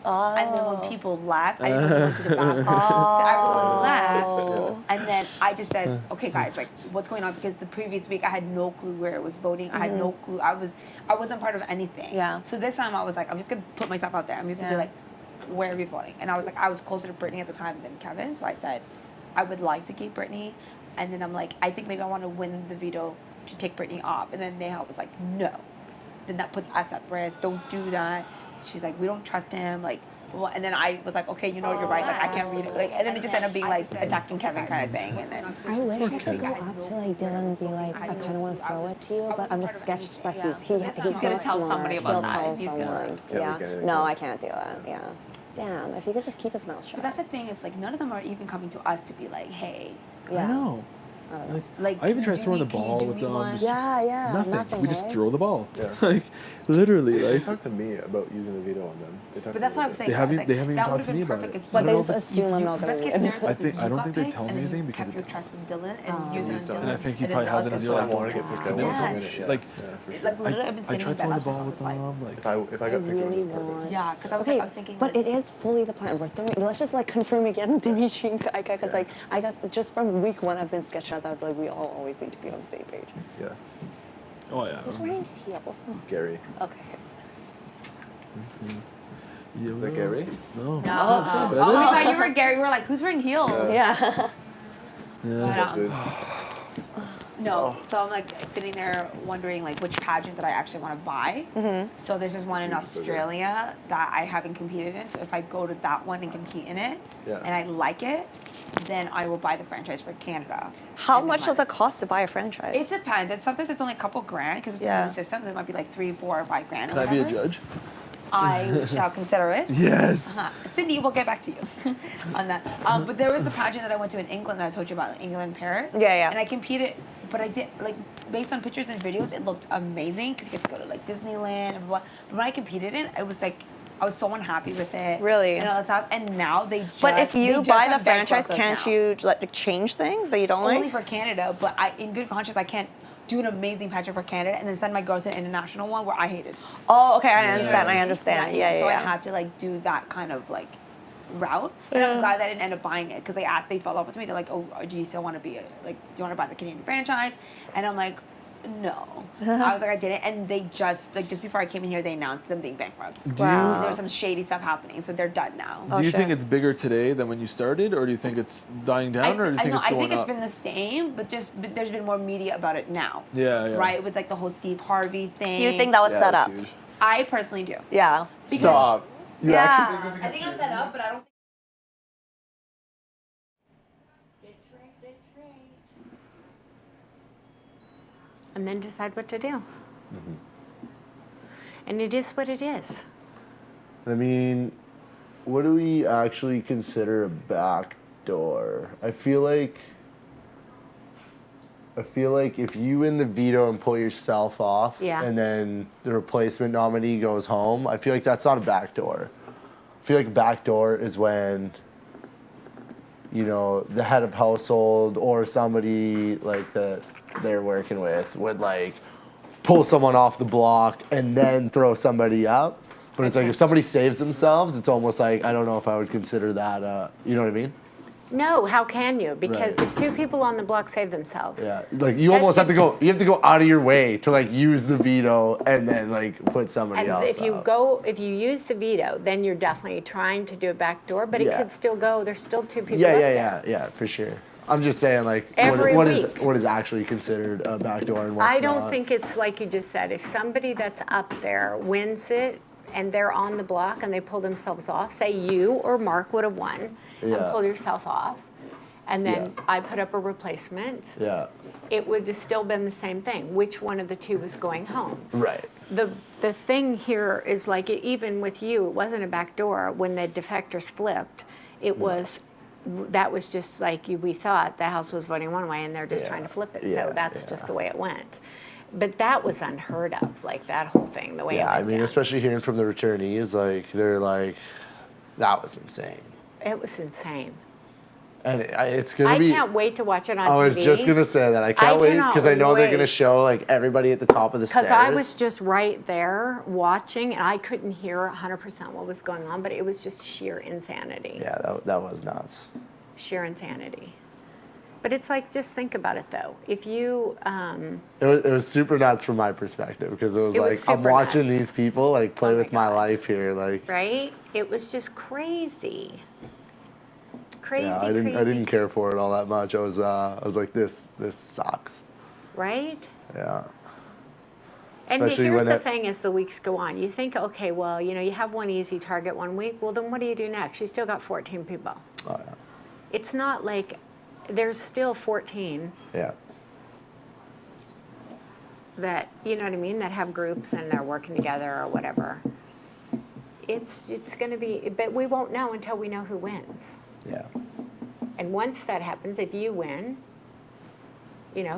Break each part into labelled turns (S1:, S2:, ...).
S1: And then when people left, I didn't know he went to the bathroom. So everyone left. And then I just said, okay, guys, like, what's going on? Because the previous week, I had no clue where it was voting. I had no clue. I wasn't part of anything.
S2: Yeah.
S1: So this time, I was like, I'm just going to put myself out there. I'm just going to be like, where are we voting? And I was like, I was closer to Brittany at the time than Kevin. So I said, I would like to keep Brittany. And then I'm like, I think maybe I want to win the veto to take Brittany off. And then Neha was like, no. Then that puts us at risk. Don't do that. She's like, we don't trust him. Like, well, and then I was like, okay, you know, you're right. Like, I can't read it. Like, and then it just ended up being like attacking Kevin kind of thing. And then
S3: I wish I could go up to like Dylan and be like, I kind of want to throw it to you, but I'm just sketched that he's
S2: gonna tell somebody about that.
S3: He'll tell someone. Yeah. No, I can't do it. Yeah. Damn. If he could just keep his mouth shut.
S1: But that's the thing. It's like none of them are even coming to us to be like, hey.
S3: Yeah.
S4: I know.
S1: Like,
S4: I even tried throwing the ball with them.
S3: Yeah.
S4: Nothing. We just throw the ball.
S5: Yeah.
S4: Like, literally.
S5: They
S4: Like,
S5: talked to me about using the veto on them.
S1: But that's what I was saying.
S4: They haven't
S1: like,
S4: even
S1: that
S4: talked to me about
S1: perfect
S4: it.
S1: if
S3: But
S1: you-
S3: they just assume I'm not going
S1: Best
S3: to
S1: case
S3: win.
S1: scenario is
S4: I don't
S1: got
S4: think they
S1: picked,
S4: tell me
S1: and then
S4: anything
S1: you
S4: because
S1: kept
S4: it
S1: your trust from Dylan
S5: Oh.
S1: and use it on Dylan.
S4: And I think he
S1: and
S4: probably
S1: then
S4: has it
S1: us
S4: as
S1: get
S4: well.
S1: swapped.
S5: I want to get picked up.
S1: Yeah.
S4: Like,
S1: Like literally, I've been
S4: I
S1: sitting
S4: tried
S1: in bed.
S4: throwing the
S1: That's what
S4: ball
S1: I
S4: with
S1: was like.
S4: them. Like,
S5: If I got picked up, it
S3: really
S5: was perfect.
S3: want.
S1: Yeah, because
S3: Okay,
S1: I was thinking.
S3: but it is fully the plan. We're throwing. Let's just like confirm again, Dimitri and Kaika, because like I got just from week one, I've been sketched out that like we all always need to be on the same page.
S5: Yeah.
S4: oh yeah.
S3: Who's wearing heels?
S5: Gary.
S3: Okay.
S4: Yeah,
S5: Is that Gary?
S4: No.
S1: Oh, we thought you were Gary. We were like, who's wearing heels?
S3: Yeah.
S1: But,
S5: That's it.
S1: no, so I'm like sitting there wondering like which pageant that I actually want to buy. So there's this one in Australia that I haven't competed in. So if I go to that one and compete in it, and I like it, then I will buy the franchise for Canada.
S2: How much does it cost to buy a franchise?
S1: It depends. It's sometimes it's only a couple grand because it's
S2: Yeah.
S1: new systems. It might be like 3, 4, or 5 grand.
S4: Can I be a judge?
S1: I shall consider it.
S4: Yes.
S1: Cindy, we'll get back to you on that. But there was a pageant that I went to in England that I told you about, England and Paris.
S2: Yeah.
S1: And I competed, but I did, like, based on pictures and videos, it looked amazing because you get to go to, like, Disneyland and what. But when I competed in, it was like, I was so unhappy with it.
S2: Really?
S1: And all that stuff. And now they just.
S2: But if
S1: they
S2: you
S1: just
S2: buy
S1: have
S2: the franchise,
S1: bankrupted
S2: can't
S1: now.
S2: you like change things that you don't
S1: Only
S2: like?
S1: for Canada, but in good conscience, I can't do an amazing pageant for Canada and then send my girl to an international one where I hated.
S2: Oh, okay, I
S1: You know
S2: understand.
S1: what I
S2: I
S1: mean?
S2: understand. Yeah.
S1: So I had to like do that kind of like route, and I'm glad that I didn't end up buying it because they followed up with me. They're like, "Oh, do you still want to be do you want to buy the Canadian franchise?" And I'm like, "No." I was like, I didn't, and they just before I came in here, they announced them being bankrupt.
S2: Wow.
S1: There was some shady stuff happening, so they're done now.
S4: Do you
S2: shit.
S4: think it's bigger today than when you started, or do you think it's dying down, or do you think it's
S1: I
S4: going
S1: think it's
S4: up?
S1: been the same, but there's been more media about it now.
S4: Yeah.
S1: Right, with like the whole Steve Harvey thing.
S2: Do you think that was
S5: Yeah,
S2: set
S5: that's
S2: up?
S5: huge.
S1: I personally do.
S2: Yeah.
S5: Stop. You
S2: Yeah.
S5: actually think this is
S1: I think it's set up, but I don't.
S6: That's right. And then decide what to do. And it is what it is.
S5: I mean, what do we actually consider a backdoor? I feel like if you win the veto and pull yourself off,
S6: Yeah.
S5: and then the replacement nominee goes home, I feel like that's not a backdoor. I feel like a backdoor is when, you know, the head of household or somebody like that they're working with would like pull someone off the block and then throw somebody up. But it's like if somebody saves themselves, it's almost like I don't know if I would consider that. You know what I mean?
S6: No, how can you? Because
S5: Right.
S6: if 2 people on the block save themselves,
S5: Yeah. Like you
S6: That's
S5: almost have to
S6: just-
S5: go. You have to go out of your way to like use the veto and then like put somebody
S6: and
S5: else.
S6: if you
S5: out.
S6: if you use the veto, then you're definitely trying to do a backdoor, but it
S5: Yeah.
S6: could still go. There's still 2 people
S5: Yeah,
S6: up
S5: yeah,
S6: there.
S5: yeah, for sure. I'm just saying, like,
S6: Every
S5: what is
S6: week.
S5: what is actually considered a backdoor and what's
S6: I don't
S5: not.
S6: think it's like you just said. If somebody that's up there wins it and they're on the block and they pull themselves off, say you or Mark would have won and
S5: Yeah.
S6: pull yourself off, and then
S5: Yeah.
S6: I put up a replacement,
S5: Yeah.
S6: it would have still been the same thing. Which one of the 2 was going home?
S5: Right.
S6: The thing here is like even with you, it wasn't a backdoor. When the defectors flipped, it was. That was just like we thought the House was voting one way and they're just
S5: Yeah.
S6: trying to flip it.
S5: Yeah,
S6: So that's
S5: yeah.
S6: just the way it went. But that was unheard of, like that whole thing, the way
S5: Yeah,
S6: it went
S5: I mean,
S6: down.
S5: especially hearing from the returnees, like they're like, that was insane.
S6: It was insane.
S5: And it's gonna
S6: I
S5: be.
S6: can't wait to watch it on
S5: I
S6: TV.
S5: was just gonna say that. I can't wait
S6: cannot
S5: because I know they're gonna
S6: wait.
S5: show like everybody at the top of the stairs.
S6: Because I was just right there watching, and I couldn't hear 100% what was going on, but it was just sheer insanity.
S5: Yeah, that was nuts.
S6: Sheer insanity. But it's like, just think about it though. If you,
S5: It was super nuts from my perspective because it was
S6: It
S5: like
S6: was
S5: I'm
S6: super
S5: watching
S6: nuts.
S5: these people like play
S6: Oh my
S5: with my
S6: God.
S5: life here, like.
S6: right? It was just crazy. Crazy,
S5: Yeah, I
S6: crazy.
S5: didn't care for it all that much. I was like, this sucks.
S6: Right?
S5: Yeah.
S6: And
S5: Especially
S6: here's
S5: when
S6: the
S5: it-
S6: thing as the weeks go on. You think, okay, well, you have one easy target one week. Well, then what do you do next? You still got 14 people.
S5: Oh yeah.
S6: It's not like there's still 14
S5: Yeah.
S6: that, you know what I mean, that have groups and they're working together or whatever. It's going to be, but we won't know until we know who wins.
S5: Yeah.
S6: And once that happens, if you win,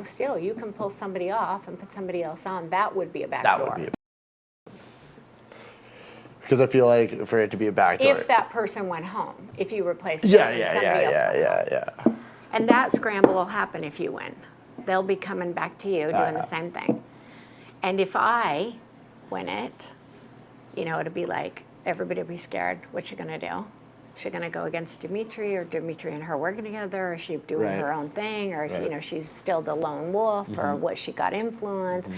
S6: still you can pull somebody off and put somebody else on. That would be a backdoor.
S5: That would be. Because I feel like for it to be a backdoor.
S6: If that person went home, if you replace
S5: Yeah,
S6: them and
S5: yeah,
S6: somebody else went home.
S5: yeah.
S6: And that scramble will happen if you win. They'll be coming back to you doing
S5: yeah.
S6: the same thing. And if I win it, it'll be like, everybody will be scared. What's she going to do? Is she going to go against Dimitri, or Dimitri and her working together? Or is she doing
S5: Right.
S6: her own thing? Or,
S5: Right.
S6: She's still the lone wolf? Or what, she got influence?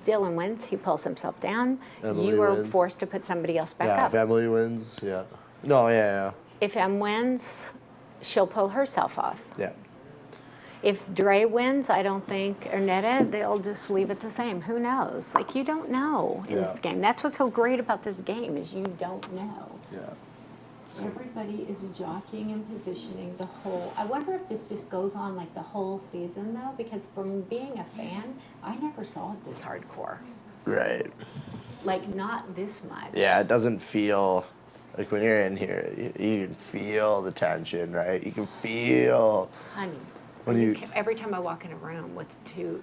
S6: Dylan wins. He pulls himself down.
S5: Emily
S6: you are
S5: wins.
S6: forced to put somebody else back
S5: Yeah,
S6: up.
S5: if Emily wins, yeah. No, yeah.
S6: If Em wins, she'll pull herself off.
S5: Yeah.
S6: If Dre wins, I don't think, or Netta, they'll just leave it the same. Who knows? Like, you don't know in this
S5: Yeah.
S6: game. That's what's so great about this game, is you don't know.
S5: Yeah.
S6: Everybody is jockeying and positioning the whole. I wonder if this just goes on like the whole season though, because from being a fan, I never saw it this hardcore.
S5: Right.
S6: Like, not this much.
S5: Yeah, it doesn't feel like when you're in here, you can feel the tension, right? You can feel.
S6: Honey,
S5: When you-
S6: every time I walk in a room with two,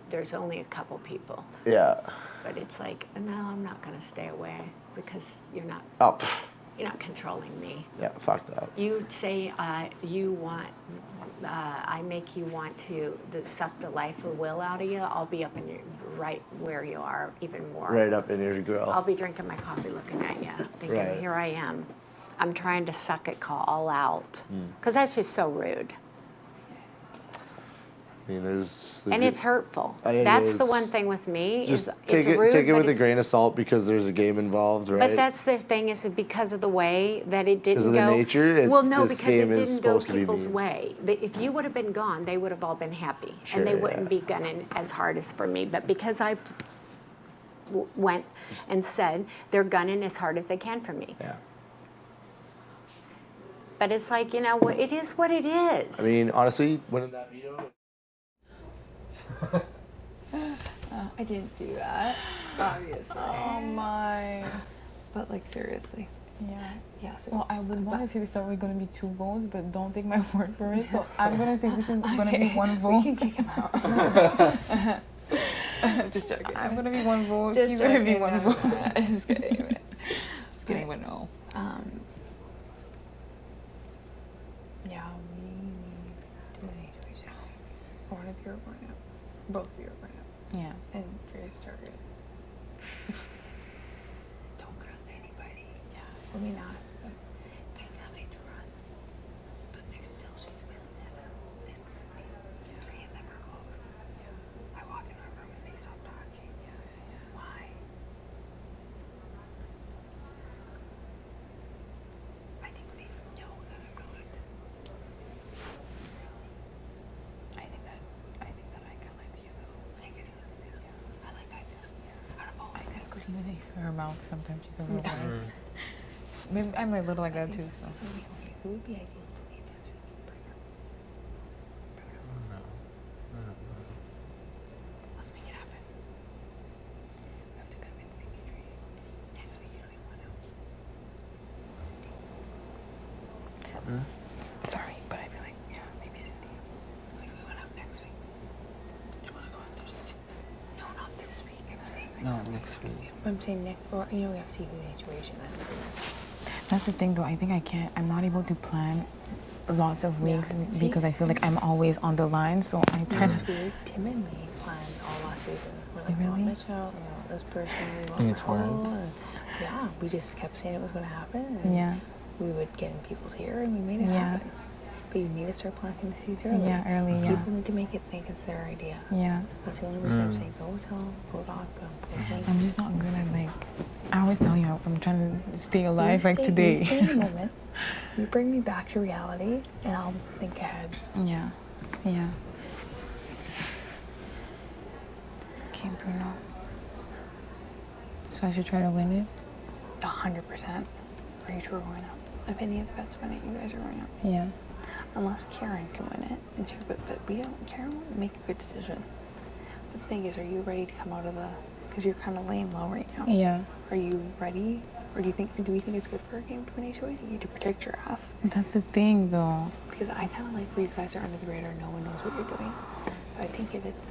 S6: there's only a couple people.
S5: Yeah.
S6: But it's like, no, I'm not going to stay away because you're not controlling me.
S5: Yeah, fuck that.
S6: You say you want, I make you want to suck the life of will out of you. I'll be up in your, right where you are, even more.
S5: Right up in your grill.
S6: I'll be drinking my coffee, looking at you, thinking,
S5: Right.
S6: here I am. I'm trying to suck it all out,
S5: Hmm.
S6: because that's just so rude.
S5: I mean, there's
S6: And it's hurtful.
S5: It
S6: That's the
S5: is.
S6: one thing with me.
S5: Just
S6: is
S5: take
S6: it's rude,
S5: it
S6: but
S5: with a
S6: it's-
S5: grain of salt because there's a game involved, right?
S6: But that's the thing, is because of the way that it didn't
S5: Because of
S6: go.
S5: the nature,
S6: well, no,
S5: this
S6: because it
S5: game is
S6: didn't go
S5: supposed to be
S6: people's
S5: mean.
S6: way. If you would have been gone, they would have all been happy,
S5: Sure,
S6: and they
S5: yeah.
S6: wouldn't be gunning as hard as for me. But because I went and said they're gunning as hard as they can for me.
S5: Yeah.
S6: But it's like, it is what it is.
S5: I mean, honestly, winning that veto.
S7: I didn't do that, obviously.
S8: Oh my. But like seriously.
S7: Yeah. So,
S8: Well, I would want to say this is already going to be 2 votes, but don't take my word for it. So I'm going to say this is going to be 1 vote.
S7: we can take him out.
S8: Just joking. I'm going to be 1 vote.
S7: Just
S8: He's going to be
S7: joking,
S8: 1
S7: no,
S8: vote.
S7: no, no.
S8: Just kidding. Just kidding, but no.
S7: Yeah, we need to make sure. One of you are going up. Both of you are going up.
S8: Yeah.
S7: And Dre's started. Don't trust anybody. Yeah. I mean, not. But I really trust. But there's still, she's with Netta. It's me. Three of them are close. I walk in our room and they stop talking. Why? I think they know that I'm good.
S8: I think that I can let you know.
S7: I get it. Yeah. I like I do. Out of all
S8: I guess because her mouth sometimes she's a little like, maybe I'm a little like that too. So
S7: who would be able to leave this week? Let's make it happen. We have to convince Dimitri. Next week you don't even want to.
S8: sorry, but I feel like maybe Cindy.
S7: Like we went out next week. Do you want to go after? No, not this week. I'm saying
S9: Next week.
S7: I'm saying next, or we have to see the situation.
S8: That's the thing though. I think I can't. I'm not able to plan lots of weeks because I feel like I'm always on the line, so I try
S7: It's
S8: to.
S7: weird. Tim and me planned all last season. We're like,
S8: Really?
S7: we want Michelle, we want this person, we want
S4: And it's
S7: Rahul,
S4: worked?
S7: and yeah, we just kept saying it was going to happen. And
S8: Yeah.
S7: we would get in people's ear, and we made it
S8: Yeah.
S7: happen. But you need to start planting the seeds early.
S8: Yeah, early, yeah.
S7: People need to make it think it's their idea.
S8: Yeah.
S7: That's the only reason I'm saying go tell, go talk, go think.
S8: I'm just not good at like. I always tell you I'm trying to stay alive like
S7: You
S8: today.
S7: stay in the moment. You bring me back to reality, and I'll think ahead.
S8: Yeah. Yeah. Okay, Bruno. So I should try to win it?
S7: 100%. Are you two are going up? If any of the bets win it, you guys are going up.
S8: Yeah.
S7: Unless Karen can win it, and but we don't. Karen won't make a good decision. But the thing is, are you ready to come out of the? Because you're kind of laying low right now.
S8: Yeah.
S7: Are you ready, or do we think it's good for a game to win HOA to protect your ass?
S8: That's the thing though.
S7: Because I kind of like where you guys are under the radar. No one knows what you're doing. So I think if it's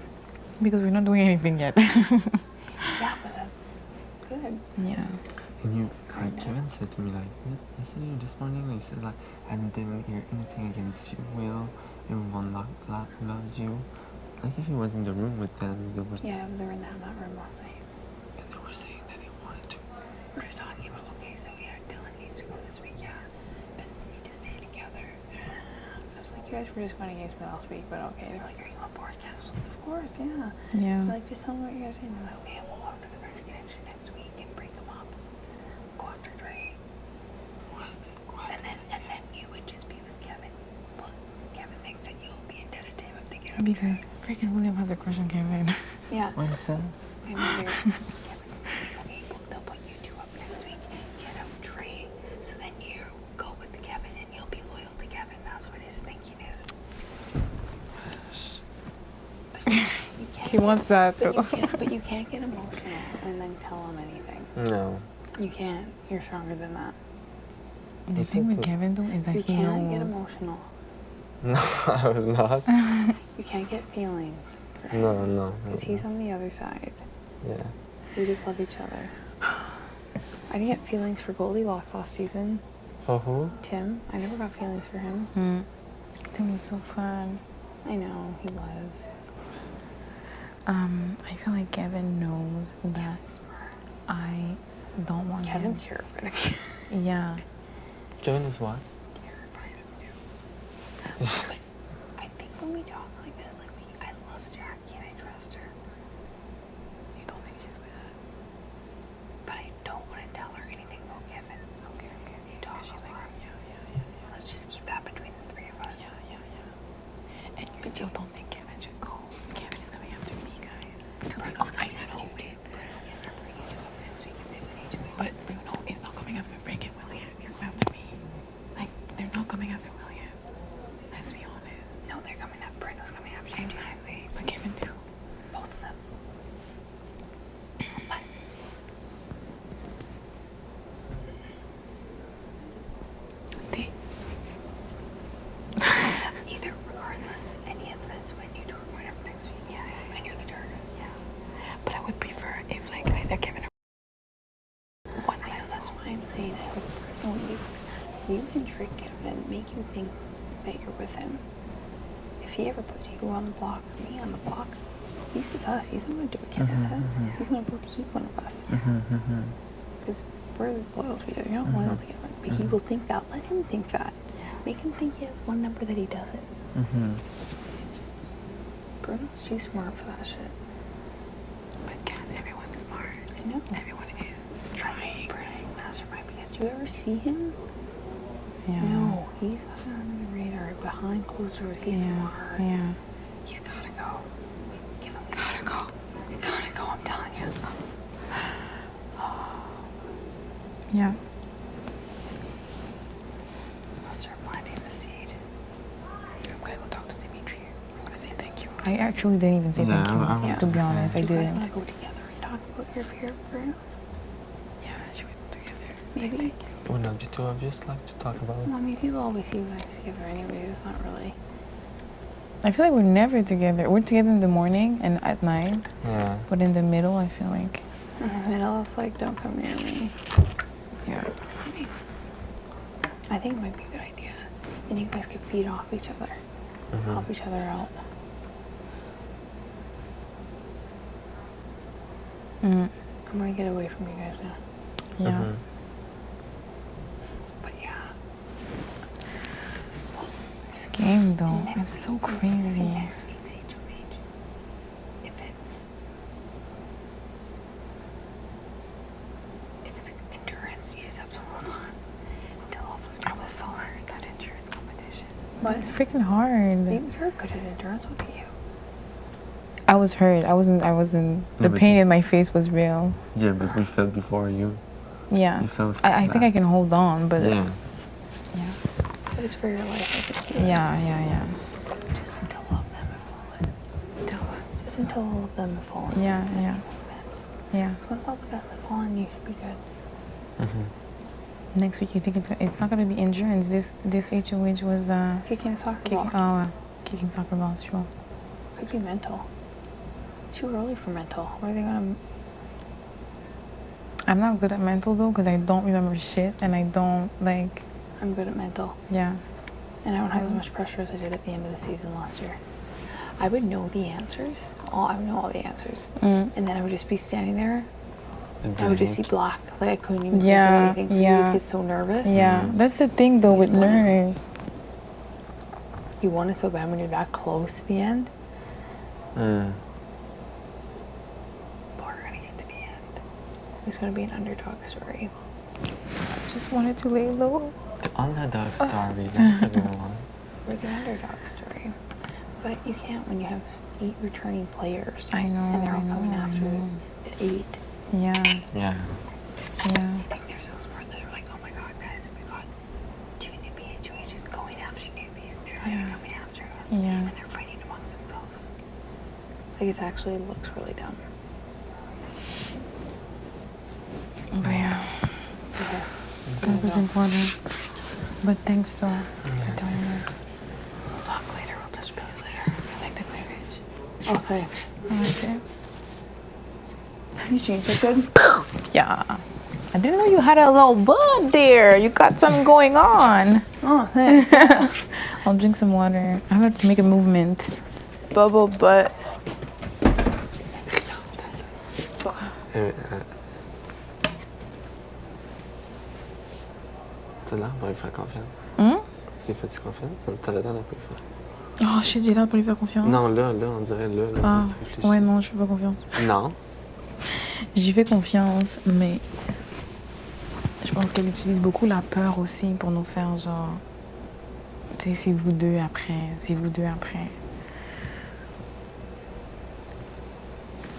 S8: Because we're not doing anything yet.
S7: yeah, but that's good.
S8: Yeah.
S9: And you, Kevin said to me like yesterday or this morning, he said like, I didn't hear anything against you, Will. Everyone loves you. Like if he was in the room with them, they were.
S7: Yeah, they were in that room last night.
S9: And they were saying that they wanted to.
S7: We're just talking about okay, so yeah, Dylan needs to go this week. Yeah, Ben's need to stay together. I was like, you guys were just going against me last week, but okay. They're like, are you on board? Yes, of course, yeah.
S8: Yeah.
S7: Like, just tell me what you guys are saying. I'm like, okay, we'll go after the French Connection next week and break them up. Go after Dre. And then you would just be with Kevin. Well, Kevin thinks that you'll be indebted to him if they get up
S8: Because freaking William has a crush on Kevin.
S7: Yeah.
S9: What is that?
S7: And then Kevin, okay, they'll put you two up next week and get out Dre. So then you go with the Kevin and you'll be loyal to Kevin. That's what his thinking is. But you can't,
S8: He wants that though.
S7: but you can't get emotional and then tell him anything.
S9: No.
S7: You can't. You're stronger than that.
S8: The thing with Kevin though is that
S7: You
S8: he
S7: can't get
S8: knows.
S7: emotional.
S9: No, I will not.
S7: You can't get feelings.
S9: No.
S7: Because he's on the other side.
S9: Yeah.
S7: We just love each other. I didn't get feelings for Goldilocks last season.
S9: For who?
S7: Tim, I never got feelings for him.
S8: That was so fun.
S7: I know, he was.
S8: I feel like Kevin knows that I don't want
S7: Kevin's
S8: him.
S7: terrific.
S8: Yeah.
S9: Kevin is what?
S7: But I think when we talk like this, like I love Jackie and I trust her. You don't think she's with us? But I don't want to tell her anything about Kevin. Okay. You talk she's like, yeah. Let's just keep that between the three of us. Yeah.
S8: And you still don't think Kevin should go. Kevin is coming after me, guys.
S7: Bruno's coming after you.
S8: But Bruno is not coming after freaking William. He's coming after me. Like, they're not coming after William. Let's be honest.
S7: No, they're coming after Bruno's coming after you.
S8: Exactly. But Kevin too.
S7: Both of them. But
S8: They.
S7: either, regardless, any of this when you do or whatever next week. Yeah. And you're the target.
S8: Yeah. But I would prefer if like either Kevin or
S7: One last, that's why I'm saying I hope Bruno leaves. You can trick Kevin, make you think that you're with him. If he ever puts you on the block, or me on the block, he's with us. He's not going to do what Kevin says. He's going to vote to keep one of us. Because we're loyal to each other. You're not loyal to Kevin. But he will think that. Let him think that. Make him think he has one number that he doesn't. Bruno's too smart for that shit.
S8: But guys, everyone's smart.
S7: I know.
S8: Everyone is trying.
S7: Bruno's the mastermind. Because you ever see him?
S8: Yeah.
S7: No, he's not on the radar. Behind closed doors, he's smart.
S8: Yeah.
S7: He's gotta go. Give him
S8: Gotta go.
S7: He's gotta go, I'm telling you.
S8: Yeah.
S7: I'll start planting the seed.
S8: I'm gonna go talk to Dimitri. I'm gonna say thank you. I actually didn't even say
S9: Yeah,
S8: thank you.
S9: I want
S8: To
S9: to
S8: be
S9: say
S8: honest, I
S7: You guys
S8: didn't.
S7: wanna go together and talk about your fear of Bruno?
S8: Yeah, should we go together?
S7: Maybe.
S8: Thank you.
S9: Would not be too obvious like to talk about it?
S7: Well, I mean, people always see you guys together anyway. It's not really.
S8: I feel like we're never together. We're together in the morning and at night,
S9: Yeah.
S8: but in the middle, I feel like.
S7: In the middle, it's like, don't come near me.
S8: Yeah.
S7: I think it might be a good idea
S8: Then you guys could feed off each other. Help each other out. I'm gonna get away from you guys now.
S2: Yeah.
S8: But yeah.
S7: This game though,
S8: Next
S7: it's so
S8: week-
S7: crazy.
S8: Next week's HOH. If it's endurance, you just have to hold on until all of us. I was so hurt that endurance competition.
S7: But it's freaking hard.
S8: You're good at endurance. Look at you.
S7: I was hurt. I wasn't. The
S9: but
S7: pain
S9: you-
S7: in my face was real.
S9: Yeah, but we fell before you.
S7: Yeah.
S9: You fell.
S7: I think I can hold on, but
S9: Yeah.
S8: But it's for your life. Like it's
S7: yeah.
S8: just until all of them have fallen. Just until all of them have fallen.
S7: Yeah.
S8: Once all of them have fallen, you should be good.
S7: Next week, you think it's not gonna be endurance? This HOH was
S8: Kicking a soccer
S7: kicking.
S8: ball.
S7: Kicking soccer balls. Sure.
S8: Could be mental. Too early for mental. What are they gonna?
S7: I'm not good at mental though, because I don't remember shit, and I don't like.
S8: I'm good at mental,
S7: Yeah.
S8: and I don't have as much pressure as I did at the end of the season last year. I would know the answers. I would know all the answers, and then I would just be standing there. I would just see black. Like I couldn't even think of anything. You just get so nervous.
S7: Yeah. That's the thing though with nerves.
S8: You want it so bad when you're that close to the end. But we're gonna get to the end. It's gonna be an underdog story.
S7: Just wanted to lay low.
S9: The underdog story. That's a good one.
S8: We're the underdog story. But you can't when you have 8 returning players.
S7: I know.
S8: And they're all
S7: I know,
S8: coming
S7: I
S8: after
S7: know.
S8: the 8.
S7: Yeah.
S9: Yeah.
S8: I think they're so smart that they're like, oh my god, guys, we got 2 newbie HOHs going after newbies. They're like coming after us.
S7: Yeah.
S8: And they're fighting amongst themselves. Like it actually looks really dumb.
S7: But yeah. That was important. But thanks though for telling me.
S8: We'll talk later. We'll touch base later. I like the cleavage. Oh, thanks.
S7: Okay.
S8: You changed it good?
S7: Yeah. I didn't know you had a little bud there. You got something going on.
S8: Oh, thanks.
S7: I'll drink some water. I have to make a movement.
S8: Bubble butt.
S9: T'as l'air de lui faire confiance. S'il fait-tu confiance? T'avais l'air de pas lui faire.
S7: Oh shit, j'ai l'air de pas lui faire confiance.
S9: Non, là, on dirait là.
S7: Ah,
S9: tu réfléchis.
S7: ouais, non, je fais pas confiance.
S9: Non.
S7: J'y fais confiance, mais je pense qu'elle utilise beaucoup la peur aussi pour nous faire genre, tu sais, c'est vous deux après.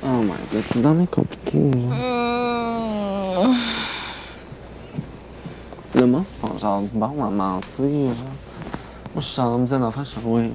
S9: Oh my god, c'est dans mes compliqué. Le monde sont genre bon à mentir. Genre. Moi, je suis en train de me dire d'enfant, je suis genre, ouais.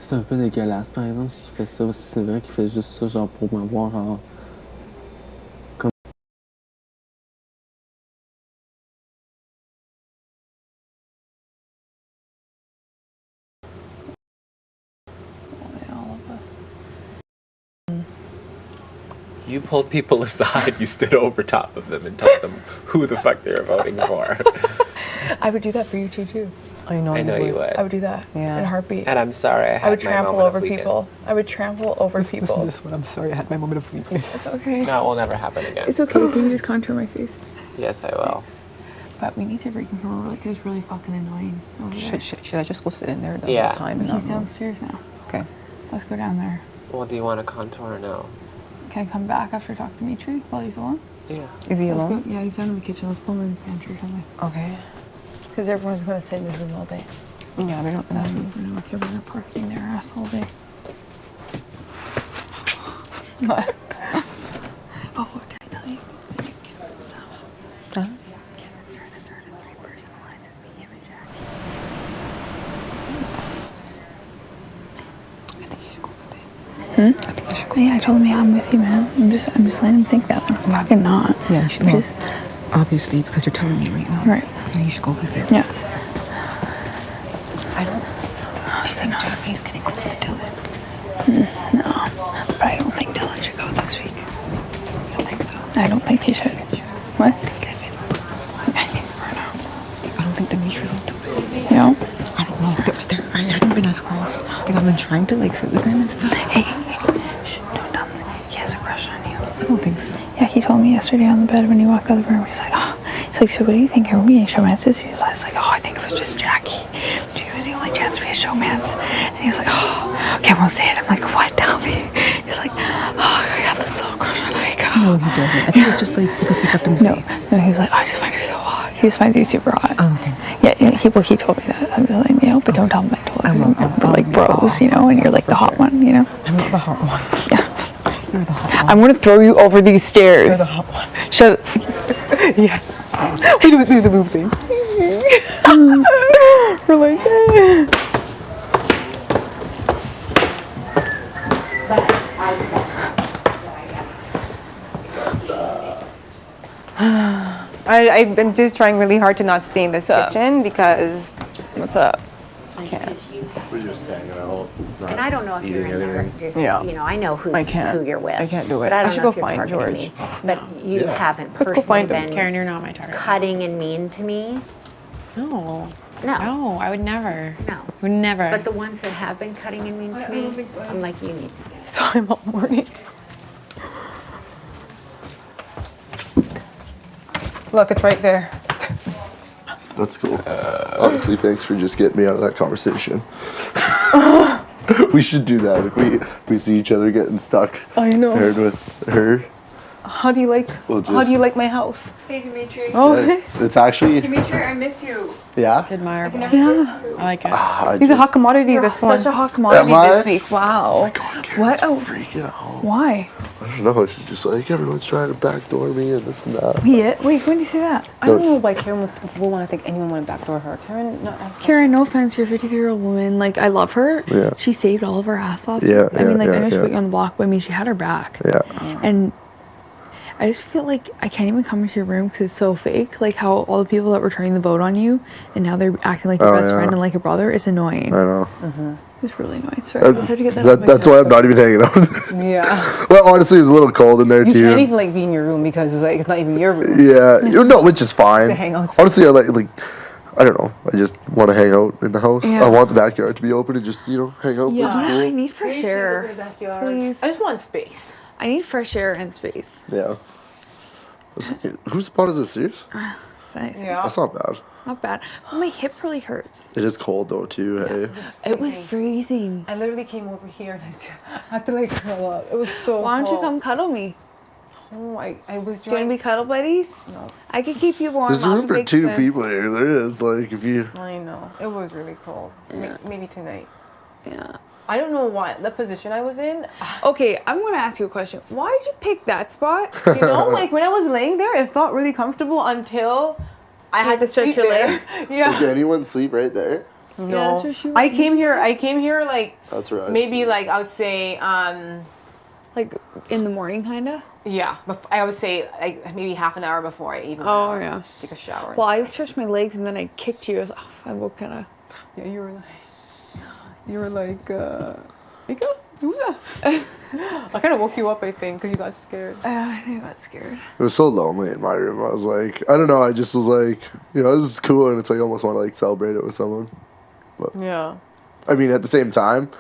S9: C'est un peu dégueulasse, par exemple, s'il fait ça, si c'est vrai qu'il fait juste ça, genre, pour m'avoir, genre... Comme...
S10: You pulled people aside, you stood over top of them and told them who the fuck they were voting for.
S8: I would do that for you too.
S3: I know.
S10: I know you would.
S8: I would do that in a heartbeat.
S10: And I'm sorry I had
S8: I would
S10: my
S8: trample
S10: moment
S8: over
S10: of weekend.
S8: people. I would trample over people.
S9: This one, I'm sorry, I had my moment of weakness.
S8: It's okay.
S10: No, it will never happen again.
S8: It's okay. Can you just contour my face?
S10: Yes, I will.
S8: But we need to reconfirm really because it's really fucking annoying over there.
S3: Should I just go sit in there the
S10: Yeah.
S3: whole time? And
S8: He's
S3: not move?
S8: downstairs now.
S3: Okay.
S8: Let's go down there.
S10: Well, do you want to contour or no?
S8: Can I come back after I talk to Dimitri while he's alone?
S10: Yeah.
S3: Is he
S8: Let's
S3: alone?
S8: go. Yeah, he's down in the kitchen. Let's pull him in the pantry or something.
S3: Okay.
S8: Because everyone's going to sit in his room all day.
S3: Yeah, they don't.
S8: That's what we're doing. Okay, we're parking their ass all day. What? Oh, what did I tell you? So, Kevin's trying to start a 3-person alliance with me, him and Jackie. I think you should go. Yeah, I told him, yeah, I'm with you, man. I'm just letting him think that. I'm fucking not.
S7: Yeah, you should. Well, obviously, because you're telling me right now.
S8: Right.
S7: Yeah, you should go with him.
S8: Yeah.
S7: I don't. Do you think Jackie's getting close to Dylan?
S8: No, but I don't think Dylan should go this week.
S7: I don't think so.
S8: I don't think he should. What?
S7: Kevin.
S8: I think Bruno.
S7: I don't think Dimitri will do it.
S8: You know?
S7: I don't know. I haven't been as close. Like, I've been trying to, like, sit with him and stuff.
S8: Hey, shh, don't tell him. He has a crush on you.
S7: I don't think so.
S8: Yeah, he told me yesterday on the bed when he walked out of the room. He's like, so what do you think? Are we being showmances? He was like, I think it was just Jackie. She was the only chance to be a showmance. And he was like, okay, I won't say it. I'm like, what? Tell me. He's like, I got this little crush on Aiko.
S7: No, he doesn't. I think it's just, like, because we kept him safe.
S8: No, he was like, I just find her so hot. He just finds you super hot.
S7: I don't think so.
S8: Yeah, he told me that. I'm just like, but don't tell him I told him. We're like bros, and you're like the hot one,
S7: I'm not the hot one.
S8: Yeah.
S7: You're the hot one.
S8: I'm gonna throw you over these stairs.
S7: You're the hot one.
S8: Shut
S7: Yeah. We do the move thing.
S8: We're like,
S11: I've been just trying really hard to not stay in this kitchen because
S8: what's up?
S11: I can't.
S5: We're just hanging out.
S6: And I don't know if you're in there, just,
S11: Yeah.
S6: I know who you're with.
S11: I can't do it.
S6: But I don't
S11: should
S6: know
S11: go
S6: if you're
S11: find
S6: targeting
S11: George.
S6: me. But you haven't
S11: Let's go
S6: personally
S11: find him.
S6: been
S12: Karen, you're not my target.
S6: cutting and mean to me.
S12: No.
S6: No.
S12: No, I would never.
S6: No.
S12: Would never.
S6: But the ones that have been cutting and mean to me, I'm like, you need
S11: So I'm up morning. Look, it's right there.
S5: That's cool. Honestly, thanks for just getting me out of that conversation. We should do that if we see each other getting stuck.
S11: I know.
S5: Paired with her.
S11: How do you like?
S5: We'll
S11: How do you
S5: just-
S11: like my house?
S13: Hey, Dimitri.
S11: Oh,
S5: It's actually,
S13: Dimitri, I miss you.
S5: yeah.
S12: It's admirable.
S11: yeah.
S12: I like it.
S11: He's a hot commodity. This one.
S8: Such a hot commodity
S5: Am I?
S8: this week. Wow.
S5: What? Oh. Freaking out.
S8: Why?
S5: I don't know. She's just like, everyone's trying to backdoor me and this and that.
S8: Wait, when did you say that?
S11: I don't know why Karen will want to think anyone want to backdoor her. Karen, no.
S8: Karen, no offense, you're a 53-year-old woman. Like, I love her.
S5: Yeah.
S8: She saved all of our ass last
S5: Yeah,
S8: week. I mean, like,
S5: yeah,
S8: I know she
S5: yeah.
S8: put you on the block, but I mean, she had her back.
S5: Yeah.
S8: And I just feel like I can't even come into your room because it's so fake. Like how all the people that were turning the vote on you and now they're acting like your best friend and like your brother is annoying.
S5: I know.
S8: It's really annoying. Sorry, I just had to get that. off my
S5: That's
S8: chest.
S5: why I'm not even hanging out.
S11: Yeah.
S5: Well, honestly, it's a little cold in there
S11: You
S5: too.
S11: can't even like be in your room because it's like it's not even your room.
S5: Yeah. No, which is fine.
S11: To hang out.
S5: Honestly, I like I don't know. I just want to hang out in the house.
S8: Yeah.
S5: I want the backyard to be open and just hang out.
S11: Yeah.
S5: with some
S8: I
S5: people.
S8: need fresh air. Please.
S11: I just want space.
S8: I need fresh air and space.
S5: Yeah. Whose spot is this? Yours?
S8: It's nice.
S11: Yeah.
S5: That's not bad.
S8: Not bad. But my hip really hurts.
S5: It is cold though too. Hey.
S8: It was freezing.
S11: I literally came over here and I had to like curl up. It was so
S8: Why don't you
S11: cold.
S8: come cuddle me?
S11: Oh, I was
S8: Do you want to
S11: trying.
S8: be cuddle buddies?
S11: No.
S8: I can keep you warm.
S5: There's
S8: I'll
S5: room for
S8: bake
S5: 2
S8: food.
S5: people here. There is. Like if you.
S11: I know. It was really cold.
S8: Yeah.
S11: Maybe tonight.
S8: Yeah.
S11: I don't know why the position I was in.
S8: Okay, I'm gonna ask you a question. Why did you pick that spot?
S11: You know, like when I was laying there, it felt really comfortable until I had to
S8: stretch
S11: sleep
S8: your
S11: there.
S8: legs?
S11: Yeah.
S5: Did anyone sleep right there?
S11: No.
S8: Yeah, that's where she was.
S11: I came here like
S5: That's right.
S11: maybe like I would say
S8: like in the morning, kinda.
S11: yeah, I would say like maybe half an hour before I even went
S8: Oh,
S11: out,
S8: yeah.
S11: take a shower. and
S8: Well, I stretched my legs and then I kicked you. I was I woke kind of.
S11: yeah, you were like, Mika, who's that? I kind of woke you up, I think, because you got scared.
S8: I think I got scared.
S5: It was so lonely in my room. I was like, I don't know. I just was like, this is cool, and it's like I almost want to like celebrate it with someone.
S11: Yeah.
S5: I mean, at the same time,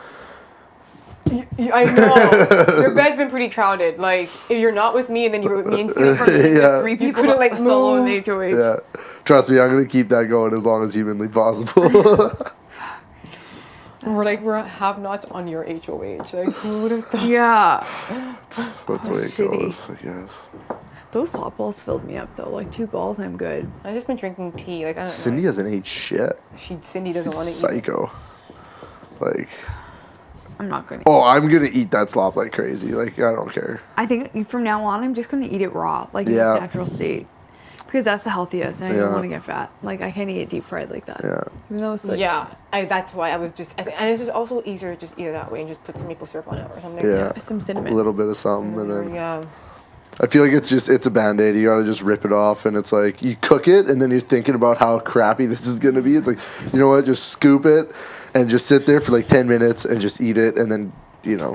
S11: I know. Your bed's been pretty crowded. Like, if you're not with me, and then you're with me instead.
S5: yeah,
S8: Three
S11: You
S8: people
S11: couldn't like
S8: solo in
S11: move.
S8: the HOH.
S5: yeah. Trust me, I'm gonna keep that going as long as humanly possible.
S11: We're have-nots on your HOH. Like, who would have thought?
S8: Yeah.
S5: That's the way it
S8: shitty.
S5: goes, I guess.
S8: Those softballs filled me up though. Like 2 balls, I'm good.
S11: I've just been drinking tea. Like, I don't
S5: Cindy
S11: know.
S5: doesn't eat shit.
S11: Cindy doesn't want to eat.
S5: Psycho. Like,
S8: I'm not gonna.
S5: oh, I'm gonna eat that slop like crazy. Like, I don't care.
S8: I think from now on, I'm just gonna eat it raw, like in
S5: Yeah.
S8: its natural state. because that's the healthiest, and I
S5: Yeah.
S8: don't want to get fat. Like I can't eat deep fried like that.
S5: Yeah.
S8: Even though it's like
S11: Yeah, that's why I was just, and it's just also easier to just eat it that way and just put some maple syrup on it or something.
S5: Yeah.
S8: some
S5: A
S8: cinnamon.
S5: little bit of something, and then
S11: Yeah.
S5: I feel like it's a band-aid. You gotta just rip it off, and it's like you cook it, and then you're thinking about how crappy this is gonna be. It's like, you know what? Just scoop it, and just sit there for like 10 minutes and just eat it, and then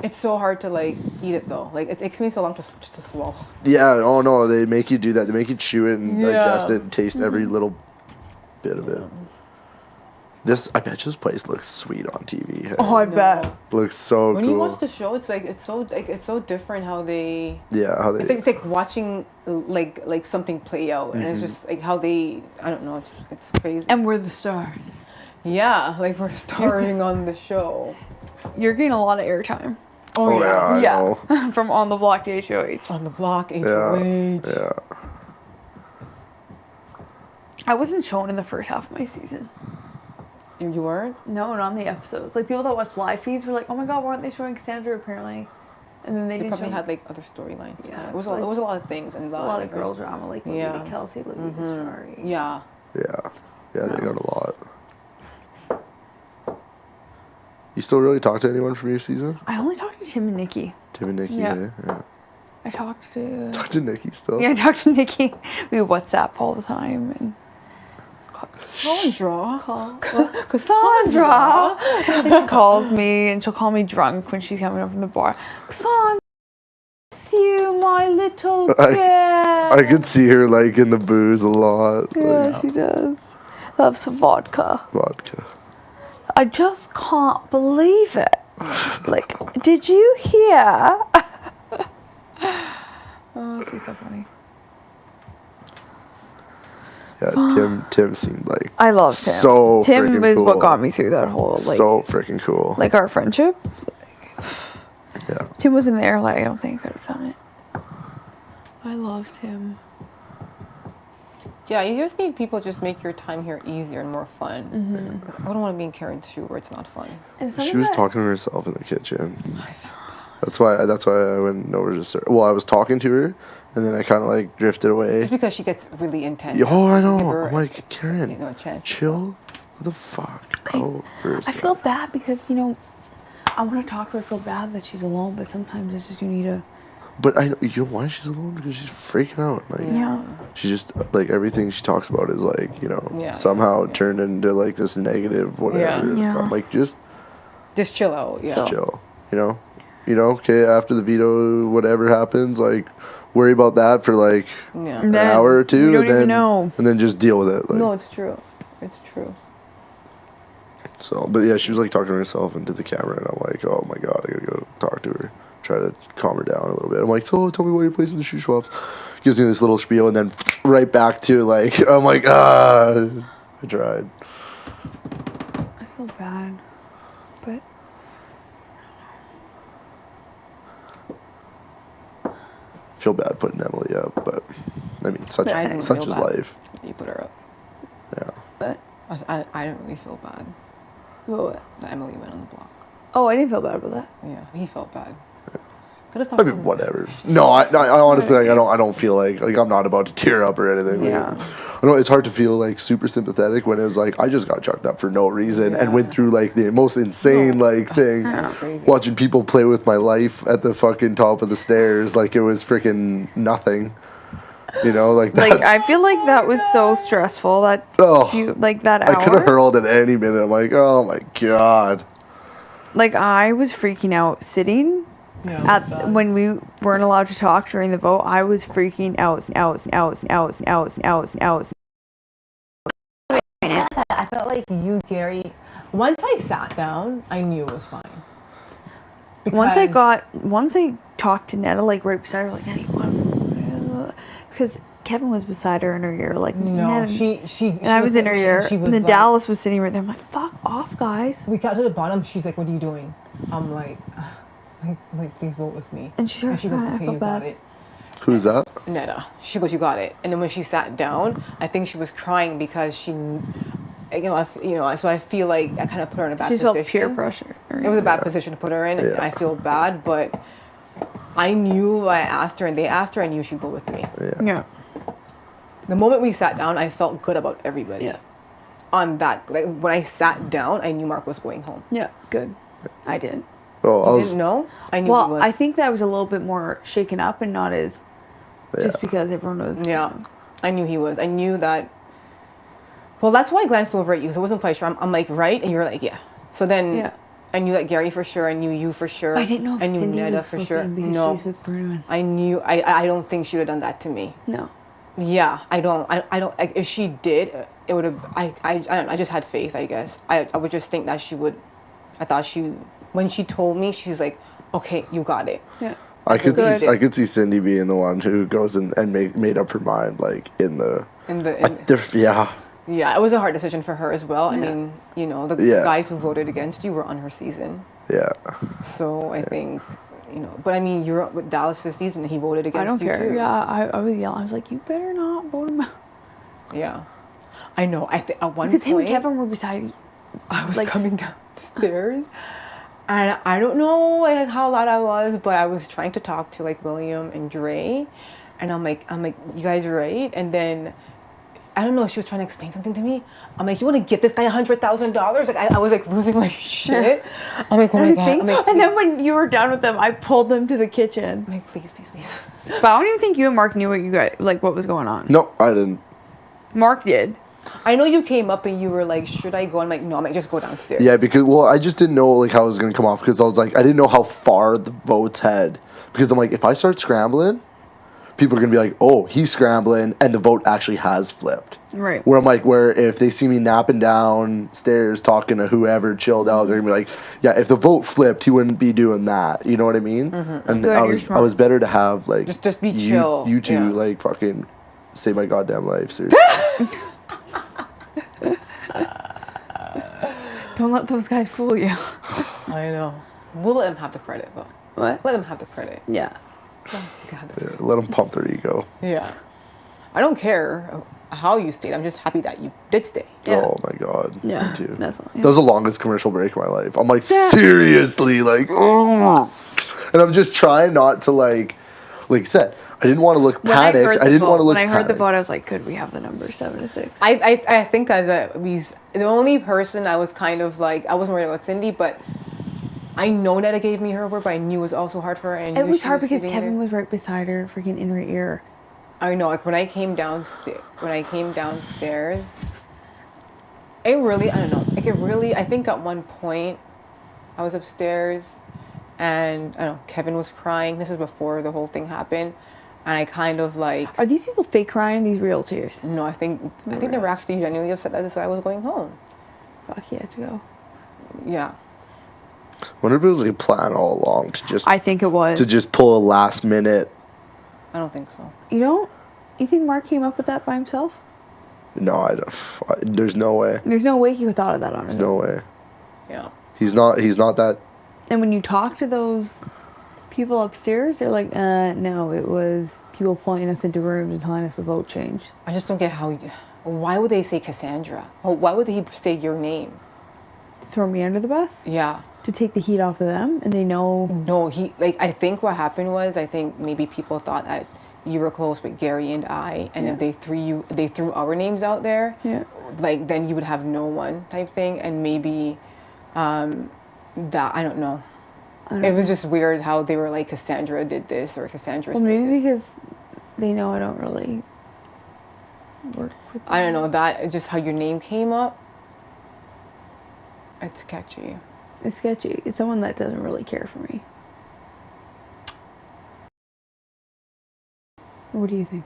S11: It's so hard to like eat it though. Like it takes me so long just to swallow.
S5: Yeah. Oh no, they make you do that. They make you chew it and digest it, and taste every little bit of it. I bet this place looks sweet on TV. Hey?
S8: Oh, I bet.
S5: Looks so
S11: When
S5: cool.
S11: you watch the show, it's so different how they.
S5: Yeah, how they.
S11: It's like watching like something play out, and it's just like how they. I don't know. It's crazy.
S8: And we're the stars.
S11: Yeah, like we're starring on the show.
S8: You're getting a lot of airtime.
S5: Oh yeah. I know.
S8: From On the Block to HOH.
S11: On the Block,
S5: Yeah.
S11: HOH.
S5: Yeah.
S8: I wasn't shown in the first half of my season.
S11: You weren't?
S8: No, not in the episodes. Like people that watch live feeds were like, "Oh my god, why aren't they showing Cassandra?" Apparently, and then they
S11: They
S8: didn't
S11: probably
S8: show.
S11: had like other storylines.
S8: Yeah,
S11: it was
S8: like-
S11: a lot of things and
S8: a lot of girl drama, like
S11: Yeah.
S8: Lady Kelsey, Olivia Stari.
S11: Yeah.
S5: Yeah. Yeah. They got a lot. You still really talk to anyone from your season?
S8: I only talked to Tim and Nikki.
S5: Tim and Nikki.
S8: Yeah.
S5: Yeah.
S8: I talked to.
S5: Talk to Nikki still.
S8: Yeah, I talked to Nikki. We WhatsApp all the time and.
S11: Cassandra.
S8: Cassandra she calls me and she'll call me drunk when she's coming up from the bar. Cassandra, miss you, my little girl.
S5: I could see her like in the booze a lot.
S8: Yeah,
S5: Like,
S8: she does. Loves some vodka.
S5: vodka.
S8: I just can't believe it. Like, did you hear? Oh, she's so funny.
S5: Yeah, Tim seemed like
S8: I love Tim.
S5: so
S8: Tim
S5: freaking
S8: is what
S5: cool.
S8: got me through that whole like
S5: so freaking cool.
S8: like our friendship.
S5: Yeah.
S8: Tim wasn't there. Like I don't think I could have done it. I loved him.
S11: Yeah, you just need people to just make your time here easier and more fun.
S8: Mm-hmm.
S11: I don't want to be in Karen's shoe where it's not fun.
S8: And
S5: She was talking to herself in the kitchen. That's why I went over to start. Well, I was talking to her, and then I kind of like drifted away.
S11: Just because she gets really intense.
S5: Oh, I
S11: Give
S5: know.
S11: her
S5: I'm like, Karen,
S11: a chance.
S5: chill. What the fuck? Oh, first.
S8: I feel bad because I want to talk to her. I feel bad that she's alone, but sometimes it's just you need to.
S5: But I know you know why she's alone, because she's freaking out. Like,
S8: Yeah.
S5: she just like everything she talks about is like
S11: Yeah.
S5: somehow turned into like this negative whatever.
S8: Yeah.
S5: I'm like just
S11: chill out. Yeah.
S5: chill. Okay. After the veto, whatever happens, like worry about that for like
S11: Yeah.
S5: an hour or two,
S8: we don't
S5: and then
S8: even know.
S5: and then just deal with it. Like,
S11: No, it's true. It's true.
S5: So, but yeah, she was like talking to herself into the camera, and I'm like, oh my god, I gotta go talk to her, try to calm her down a little bit. I'm like, so tell me why you're placing the shoe swaps. Gives me this little spiel, and then right back to like, I'm like, I tried.
S8: I feel bad, but
S5: Feel bad putting Emily up, but I mean, such
S11: I didn't
S5: such
S11: feel
S5: is
S11: bad.
S5: life.
S11: You put her up.
S5: Yeah.
S8: but
S11: I didn't really feel bad
S8: what?
S11: that Emily went on the block.
S8: Oh, I didn't feel bad about that.
S11: Yeah, he felt bad. Could have
S5: I mean, whatever. No, I honestly, like, I don't feel like I'm not about to tear up or anything.
S8: Yeah.
S5: Like, I know it's hard to feel like super sympathetic when it was like I just got chucked up for no reason and went through like the most insane thing,
S11: crazy.
S5: watching people play with my life at the fucking top of the stairs like it was freaking nothing. Like that.
S8: Like I feel like that was so stressful that like that hour.
S5: I could have hurled at any minute. I'm like, oh my god.
S8: Like I was freaking out sitting when we weren't allowed to talk during the vote. I was freaking out.
S11: I felt like you, Gary. Once I sat down, I knew it was fine.
S8: Once I talked to Netta, like right beside her, like Nettie, what? Because Kevin was beside her in her ear, like
S11: No,
S8: Netta,
S11: she
S8: and I was in her ear.
S11: She was
S8: And then
S11: like,
S8: Dallas was sitting right there. I'm like, fuck off, guys.
S11: We got to the bottom. She's like, "What are you doing?" I'm like, please vote with me.
S8: And she
S11: goes,
S8: I
S11: "Okay,
S8: felt
S11: you got
S8: bad.
S11: it."
S5: Who's that?
S11: Netta. She goes, "You got it." And then when she sat down, I think she was crying because she, so I feel like I kind of put her in a bad
S8: She
S11: position.
S8: felt peer pressure.
S11: It was a bad position to put her in, and I feel bad, but I knew I asked her, and they asked her, I knew she'd go with me.
S8: Yeah.
S11: the moment we sat down, I felt good about everybody.
S8: Yeah.
S11: On that, like when I sat down, I knew Mark was going home.
S8: Yeah, good. I didn't.
S5: Oh, I
S11: You
S5: was.
S11: didn't know? I knew he
S8: Well,
S11: was.
S8: I think that I was a little bit more shaken up and not as just
S5: Yeah.
S8: because everyone was.
S11: Yeah, I knew he was. I knew that. Well, that's why I glanced over at you. So I wasn't quite sure. I'm like, right? And you were like, yeah. So then
S8: Yeah.
S11: I knew that Gary for sure. I knew you for sure.
S8: I didn't know if
S11: I knew
S8: Cindy
S11: Neda
S8: was
S11: for sure.
S8: flipping because
S11: No,
S8: she's with Bruno.
S11: I knew. I don't think she would have done that to me.
S8: No.
S11: Yeah, I don't. If she did, it would have. I don't know. I just had faith. I guess. I would just think that she would. I thought she. When she told me, she's like, okay, you got it.
S8: Yeah.
S5: I could
S11: Good.
S5: see. I could see Cindy being the one who goes and made up her mind, like in the. Yeah.
S11: Yeah, it was a hard decision for her as well. I
S8: Yeah.
S11: mean, you know, the
S5: Yeah.
S11: guys who voted against you were on her season.
S5: Yeah.
S11: So I think, you know, but I mean, you're up with Dallas this season. He voted against
S8: I don't
S11: you
S8: care.
S11: too.
S8: Yeah, I was yelling. I was like, you better not vote him out.
S11: Yeah. I know. I think at one
S8: Because him
S11: point,
S8: and Kevin were beside.
S11: I was
S8: like-
S11: coming down the stairs, and I don't know like how loud I was, but I was trying to talk to like William and Dre, and I'm like, you guys are right, and then. I don't know. She was trying to explain something to me. I'm like, you want to give this guy $100,000? Like, I was like losing my shit. I'm like, oh my god. I'm like,
S8: And then when you were done with them, I pulled them to the kitchen.
S11: I'm like, please.
S8: But I don't even think you and Mark knew what you guys like. What was going on?
S5: No, I didn't.
S8: Mark did.
S11: I know you came up and you were like, should I go? I'm like, no, I might just go downstairs.
S5: Yeah, because I just didn't know like how it was gonna come off because I was like I didn't know how far the votes had because I'm like if I start scrambling, people are gonna be like, oh, he's scrambling, and the vote actually has flipped.
S8: Right.
S5: Where I'm like, where if they see me napping downstairs talking to whoever chilled out, they're gonna be like, yeah, if the vote flipped, he wouldn't be doing that. You know what I mean? And
S8: Good,
S5: I
S8: you're
S5: was
S8: smart.
S5: better to have like
S11: Just be chill.
S5: You two
S11: Yeah.
S5: like fucking save my goddamn life, seriously.
S8: Don't let those guys fool you.
S11: I know. We'll let them have the credit though.
S8: What?
S11: Let them have the credit.
S8: Yeah.
S5: Yeah, let them pump their ego.
S11: Yeah. I don't care how you stayed. I'm just happy that you did stay.
S8: Yeah.
S5: Oh my god.
S8: Yeah.
S5: Me too.
S8: That's all.
S5: That was the longest commercial break of my life. I'm like, seriously, like, oh. And I'm just trying not to like I said, I didn't want to look panicked. I didn't want to look
S8: When I heard the
S5: panicked.
S8: vote, I was like, could we have the number 7 to 6?
S11: I think that the only person I was kind of like, I wasn't worried about Cindy, but I know that it gave me her word, but I knew it was also hard for her. And
S8: It was hard because Kevin was right beside her, freaking in her ear.
S11: I know, like when I came downstairs, it really, I don't know, like it really, I think at one point I was upstairs and I don't know, Kevin was crying. This is before the whole thing happened. And I kind of like,
S8: Are these people fake crying? These real tears?
S11: no, I think they were actually genuinely upset that this guy was going home.
S8: Fuck, he had to go.
S11: Yeah.
S5: Wonder if it was like a plan all along to just
S8: I think it was.
S5: to just pull a last minute.
S11: I don't think so.
S8: You think Mark came up with that by himself?
S5: No, I don't. There's no way.
S8: There's no way he would thought of that on his
S5: There's no
S8: own.
S5: way.
S11: Yeah.
S5: He's not that.
S8: And when you talk to those people upstairs, they're like, no, it was people pulling us into rooms and telling us the vote changed.
S11: I just don't get why would they say Cassandra? Or why would he say your name?
S8: Throw me under the bus?
S11: Yeah.
S8: To take the heat off of them, and they know.
S11: No, I think what happened was, I think maybe people thought that you were close with Gary and I, and if they threw our names out there,
S8: Yeah.
S11: like then you would have no one type thing, and maybe that I don't know. It was just weird how they were like Cassandra did this or Cassandra.
S8: Well,
S11: said
S8: maybe
S11: this.
S8: because they know I don't really work with them.
S11: I don't know, that just how your name came up. It's sketchy.
S8: It's sketchy. It's someone that doesn't really care for me. What do you think?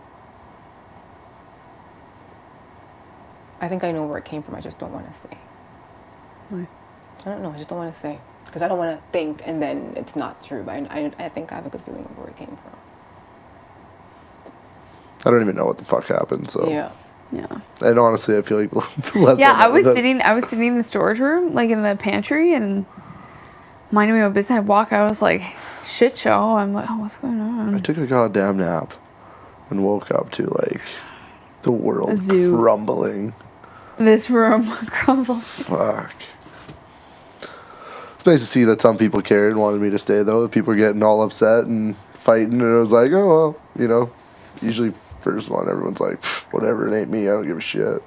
S11: I think I know where it came from. I just don't want to say.
S8: Why?
S11: I don't know. I just don't want to say because I don't want to think and then it's not true. But I think I have a good feeling of where it came from.
S5: I don't even know what the fuck happened. So
S11: Yeah.
S8: Yeah.
S5: And honestly, I feel like less.
S8: Yeah, I
S5: on
S8: was
S5: that.
S8: sitting in the storage room, like in the pantry, and minding my own business. I walk out, I was like, shit show. I'm like, oh, what's going on?
S5: I took a goddamn nap and woke up to like the world
S8: A zoo.
S5: crumbling.
S8: This room crumbles.
S5: Fuck. It's nice to see that some people cared and wanted me to stay though. People were getting all upset and fighting, and I was like, oh well, usually first one, everyone's like, whatever, it ain't me. I don't give a shit.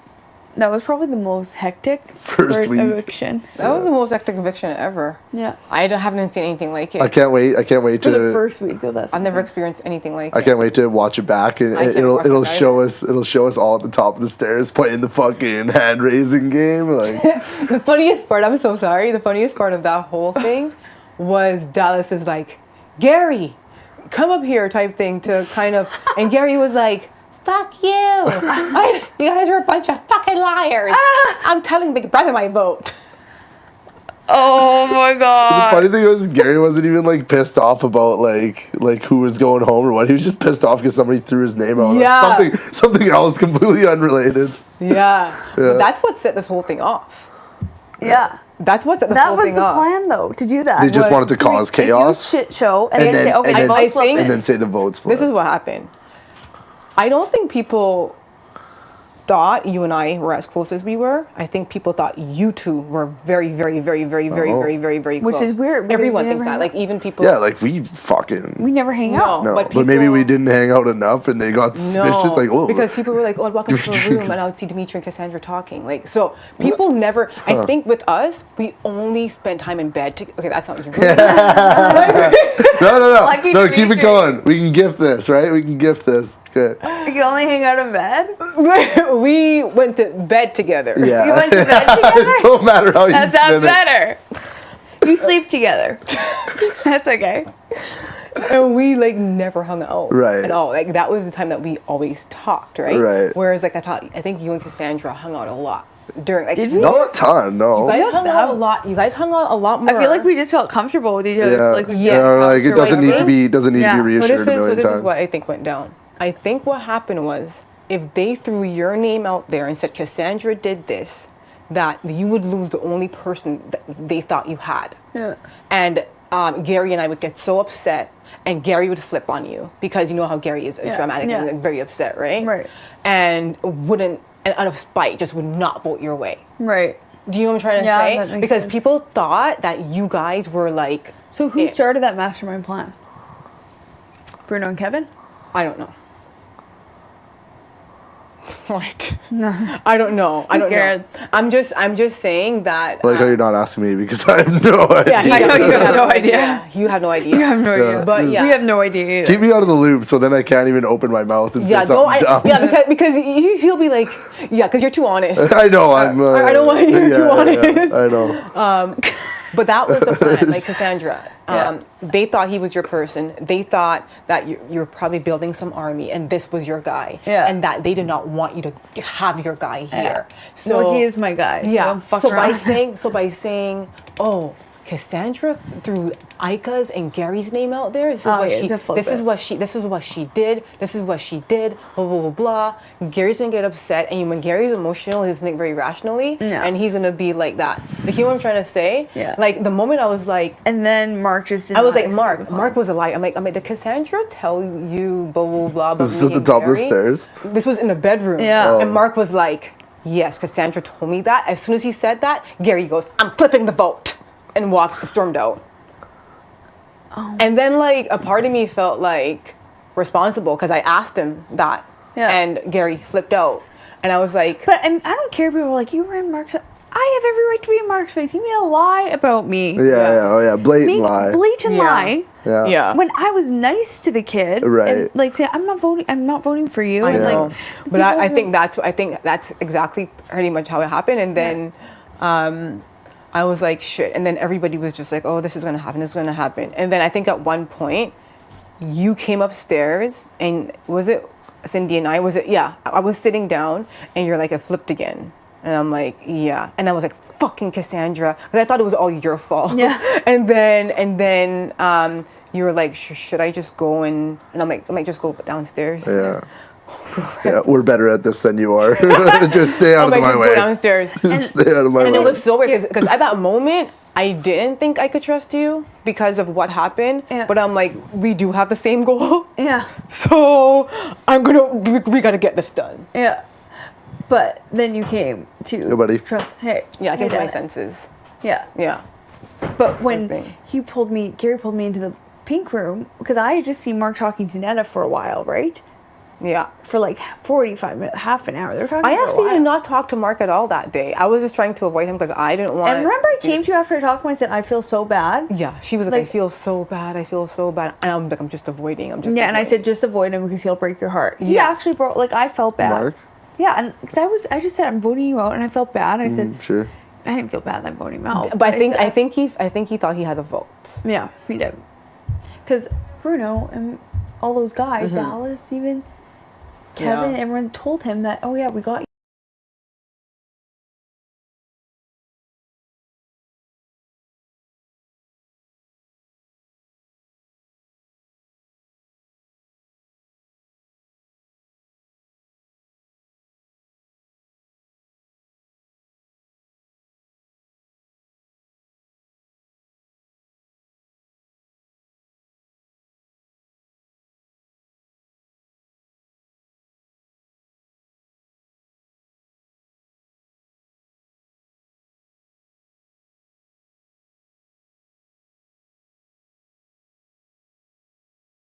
S8: That was probably the most hectic
S5: First week.
S8: eviction.
S11: That was the most hectic eviction ever.
S8: Yeah.
S11: Haven't seen anything like it.
S5: I can't wait
S8: For the
S5: to.
S8: first week, though, that's
S11: I've never
S8: insane.
S11: experienced anything like
S5: I
S11: it.
S5: can't wait to watch it back, and
S11: I can't
S5: it'll
S11: watch it
S5: it'll
S11: either.
S5: show us all at the top of the stairs playing the fucking hand raising game. Like,
S11: The funniest part, I'm so sorry, the funniest part of that whole thing was Dallas is like, Gary, come up here type thing to kind of, and Gary was like, fuck you. You guys are a bunch of fucking liars. I'm telling Big Brother my vote.
S8: Oh my
S5: the
S8: god.
S5: funny thing was Gary wasn't even like pissed off about like who was going home or what. He was just pissed off because somebody threw his name out.
S11: Yeah.
S5: Something else completely unrelated.
S11: Yeah. But that's what set this whole thing off.
S8: Yeah.
S11: That's what set this
S8: That
S11: whole
S8: was
S11: thing
S8: the
S11: off.
S8: plan, though, to do that.
S5: They just
S8: was
S5: wanted to cause
S8: do a huge
S5: chaos.
S8: shit show, and,
S5: And
S8: then say, okay,
S5: and
S8: the
S5: then,
S8: votes flip
S11: think-
S8: it.
S5: and then say the votes for
S11: This
S5: it.
S11: is what happened. I don't think people thought you and I were as close as we were. I think people thought you two were very, very, very, very, very,
S5: Oh.
S11: very, very, very
S8: Which
S11: close.
S8: is weird, because
S11: Everyone
S8: we
S11: thinks
S8: never
S11: that.
S8: hang
S11: Like
S8: out.
S11: even people.
S5: Yeah, like we fucking.
S8: We never hang out.
S5: No,
S11: but
S5: but maybe
S11: people-
S5: we didn't hang out enough, and they got suspicious.
S11: No,
S5: Like, oh,
S11: because people were like, "Oh, I'd walk into a room and I would see Dimitri and Cassandra talking." Like, so people never. I think with us, we only spend time in bed. Okay, that's not true.
S5: no,
S8: Lucky
S5: no, keep it
S8: Dimitri.
S5: going. We can gift this, right? We can gift this. Okay.
S8: You can only hang out in bed?
S11: We went to bed together.
S5: Yeah.
S8: You went to bed together?
S5: It don't matter how you
S8: That
S5: spin
S8: sounds
S5: it.
S8: better. You sleep together. That's okay.
S11: And we like never hung out
S5: Right.
S11: at all. Like that was the time that we always talked, right?
S5: Right.
S11: Whereas like I think you and Cassandra hung out a lot during. Like,
S8: Did we?
S5: Not a ton, no.
S11: You guys hung out a lot. You guys hung out a lot more.
S8: I feel like we just felt comfortable with each other.
S5: Yeah.
S8: So like,
S11: Yeah.
S5: Or, like it
S11: Comfortable.
S5: doesn't need to be
S8: Yeah.
S11: But
S5: reassured a
S11: so
S5: million
S11: this is
S5: times.
S11: what I think went down. I think what happened was if they threw your name out there and said Cassandra did this, that you would lose the only person that they thought you had.
S8: Yeah.
S11: And Gary and I would get so upset, and Gary would flip on you because you know how Gary is dramatic and like, very upset, right?
S8: Right.
S11: And wouldn't, and out of spite, just would not vote your way.
S8: Right.
S11: Do you know what I'm trying to
S8: Yeah,
S11: say?
S8: that makes
S11: Because
S8: sense.
S11: people thought that you guys were like.
S8: So who
S11: it.
S8: started that mastermind plan? Bruno and Kevin?
S11: I don't know. What?
S8: No.
S11: I don't know. I don't know.
S8: cares?
S11: I'm just saying that.
S5: I like how you're not asking me because I have no idea.
S11: Yeah,
S8: I know you have no idea.
S11: You have no idea.
S8: You have no idea.
S11: But yeah.
S8: We have no idea either.
S5: Keep me out of the loop so then I can't even open my mouth and
S11: Yeah,
S5: say something dumb.
S11: because he'll be like, yeah, because you're too honest.
S5: I know, I'm.
S11: I don't want you too honest.
S5: I know.
S11: But that was the plan, like Cassandra.
S8: Yeah.
S11: They thought he was your person. They thought that you were probably building some army, and this was your guy.
S8: Yeah.
S11: And that they did not want you to have your guy here.
S8: So well, he is my guy. So
S11: Yeah.
S8: I'm fuck
S11: So by
S8: around.
S11: saying, oh, Cassandra threw Ika's and Gary's name out there. This is
S8: Oh,
S11: what
S8: yeah,
S11: she.
S8: to flip
S11: This is
S8: it.
S11: what she. This is what she did. This is what she did. Blah blah blah blah. Gary's gonna get upset, and when Gary's emotional, he's gonna think very rationally,
S8: Yeah.
S11: and he's gonna be like that. Like, you know what I'm trying to say?
S8: Yeah.
S11: Like the moment I was like,
S8: And then Mark just
S11: I was like,
S8: denies
S11: Mark was a lie. I'm like, did Cassandra tell you blah blah blah? About
S5: This is
S11: me
S5: at the
S11: and
S5: top of the
S11: Gary?
S5: stairs.
S11: This was in the bedroom.
S8: Yeah. Oh.
S11: And Mark was like, yes, Cassandra told me that. As soon as he said that, Gary goes, I'm flipping the vote, and stormed out.
S8: Oh.
S11: And then like a part of me felt like responsible because I asked him that,
S8: Yeah.
S11: and Gary flipped out, and I was like,
S8: But I don't care if people are like, you were in Mark's. I have every right to be in Mark's face. He made a lie about me.
S5: Yeah, blatant
S8: Make
S5: lie.
S8: blatant
S11: Yeah.
S8: lie.
S5: Yeah.
S11: yeah.
S8: When I was nice to the kid,
S5: Right.
S8: and like say, I'm not voting for you.
S11: I
S8: and
S11: know.
S8: like,
S11: But I think that's exactly pretty much how it happened. And then I was like, shit. And then everybody was just like, oh, this is going to happen. This is going to happen. And then I think at one point, you came upstairs and was it Cindy and I? Was it? Yeah. I was sitting down and you're like, it flipped again. And I'm like, yeah. And I was like, fucking Cassandra. Because I thought it was all your fault.
S8: Yeah.
S11: and then you were like, should I just go and I'm like, just go downstairs.
S5: Yeah. Yeah, we're better at this than you are. Just stay out
S11: I'm
S5: of
S11: like,
S5: my
S11: just
S5: way.
S11: go downstairs.
S5: Just stay out of my
S11: And
S5: way.
S11: it was so weird because at that moment, I didn't think I could trust you because of what happened.
S8: Yeah.
S11: But I'm like, we do have the same goal.
S8: yeah,
S11: So we gotta get this done.
S8: yeah. But then you came to
S5: Yeah, buddy.
S8: trust. Hey,
S11: Yeah, I came
S8: hey,
S11: to my
S8: Dad.
S11: senses.
S8: Yeah,
S11: Yeah.
S8: but when
S11: thing.
S8: Gary pulled me into the pink room because I had just seen Mark talking to Netta for a while, right?
S11: Yeah.
S8: for like 45 minutes, half an hour. They were talking
S11: I
S8: for a
S11: actually
S8: while.
S11: did not talk to Mark at all that day. I was just trying to avoid him because I didn't want.
S8: And remember, I came to you after I talked to him. I said, I feel so bad.
S11: Yeah, she was like, I feel so bad. I feel so bad. And I'm like, I'm just avoiding. I'm just.
S8: Yeah, and I
S11: avoiding.
S8: said, just avoid him because he'll break your heart. He
S11: Yeah.
S8: actually broke. Like I felt bad.
S5: Mark?
S8: Yeah, and because I just said I'm voting you out, and I felt bad. I said
S5: Sure.
S8: I didn't feel bad that I'm voting him out.
S11: But I
S8: said-
S11: think he thought he had a vote.
S8: Yeah, he did. Because Bruno and all those guys, Dallas, even Kevin,
S11: Yeah.
S8: everyone told him that. Oh yeah, we got